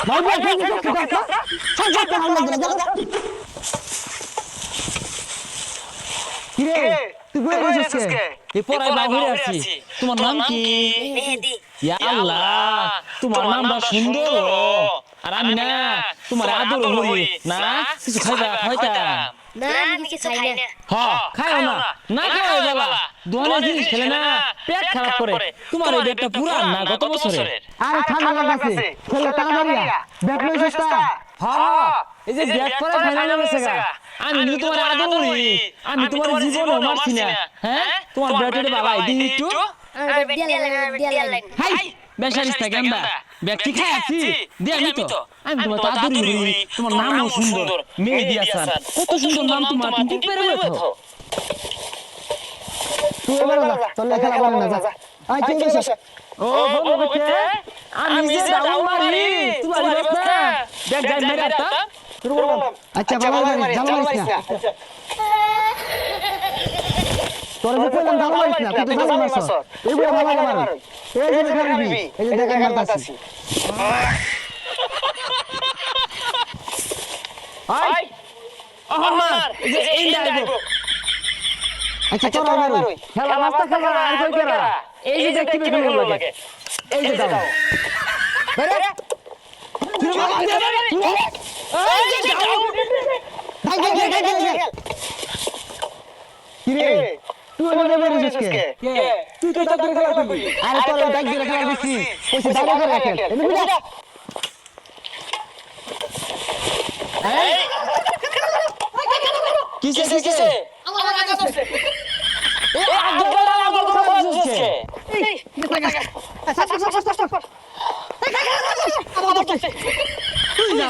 ভাই ভাই কিরে তুই কই গেছিস কে এই পড়াই বাইরে আছি তোমার নাম কি মেহেদি ইয়া আল্লাহ তোমার নামটা সুন্দর আর আমি না তোমার আদর হই না কিছু খাইবা খাইতা না আমি কিছু খাই না হ্যাঁ খাও না না খাও বাবা দোয়ানের জিনিস খেলে না পেট খারাপ করে তোমার এই পেটটা পুরান না গত বছরের আরে ঠান্ডা লাগাছে ছেলে তাড়াতাড়ি ব্যাট লইছিস তা হ্যাঁ এই যে ব্যাট পরে ফাইনালে গেছে গা আমি কিন্তু তোমার আদর করি আমি তোমার জীবনও মারছি না হ্যাঁ তোমার ব্যাটের বাবাই দিই একটু আর দিয়ালেন হাই বেশারিস থাকে আমরা ব্যক্তি খাই আছি দিয়ে আমি তো আমি তোমার আদরই করি তোমার নামও সুন্দর মেহেদি হাসান কত সুন্দর নাম তোমার তুমি ঠিক পেরে বেথো তুই এবার যা তোর খেলা বল না যা আই তুই গেছিস ও বলো বেটে আমি যে ডাউন মারি তোমার রাস্তা দেখ যাই মেরে আতা আচ্ছা ভালো লাগে জানো মারিস না তোর যে কইলাম জানো মারিস না তুই তো জানো মারছ এইগুলো ভালো লাগে মার এই যে দেখাবি এই যে দেখা মারতাছি আই আমার যে এই ডাইবো আচ্ছা চল আর ওই খেলা রাস্তা খেলা আর কই করা এই যে দেখতে বেগুন লাগে এই যে দাও বেরে এই যে দাও ভাই কিরে তুই ওনে বেরিয়েছিস কে তুই তো তোর খেলা করবি আরে তোর ওই ব্যাগ দিয়ে খেলা দিছি কইছে দাঁড়া করে রাখেন এমনি বুঝা এই কিসে কিসে আমার কাছে আছে এই আগল কথা বলছিস তুই না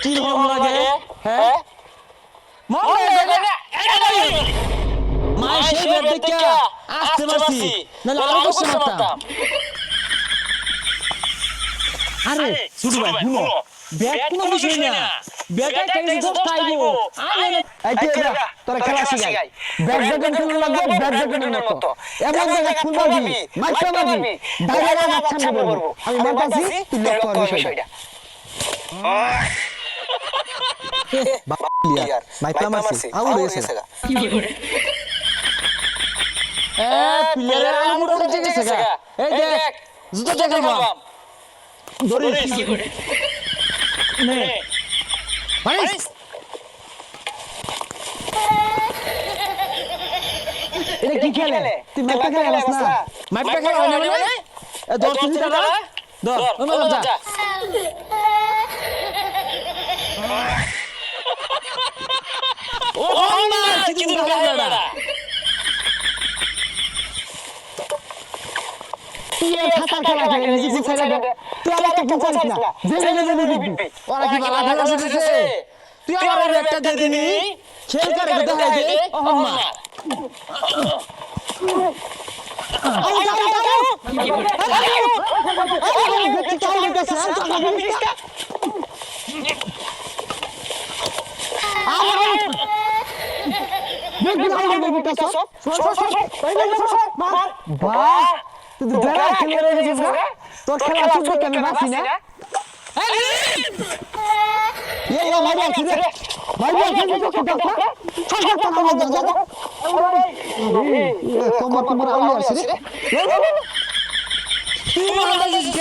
কি রকম লাগে হ্যাঁ মরে না মাই সেই বেদ দেখা আসতে মারছি নালে আরো কষ্ট মারতাম আরে শুধু ভাই শুনো ব্যাগ কোনো বিষয় না ব্যাগে কেন দোষ পাইবো আরে এই কে তোরা খেলা শিখাই ব্যাগ যখন খেলতে লাগবে ব্যাগ যখন মতো এমন জায়গা খুলবি মাইকা মারবি দাঁড়ায় মাছ সামনে বলবো আমি মারতাছি তুই লক্ষ্য কর বিষয়টা বালিয়ার মাইকা মারছি আউট হয়েছে এ প্লেয়ারের আলু মুড়ো করতে গেছে গা এই দেখ জুতো দেখাল বাম ধরিস নে মারিস এটা কি খেলে তুই মাইকা খেলাস না মাইপটা খেলা হয় না মানে এ ধর তুই দাদা ধর ওমা যা ও মার কি দূর খেলা তুই এই খাতা খেলা খেলে নিজে ছেড়ে দে তুই আমাকে বুঝাইস না জেনে দিবি ওরা কি বালা খেলা শিখেছে তুই আমার একটা দিয়ে দিনি খেল করে দেখাই দে ও মা তোর খেলা শুধু আমি বাঁচি না তুই মারা দিছিস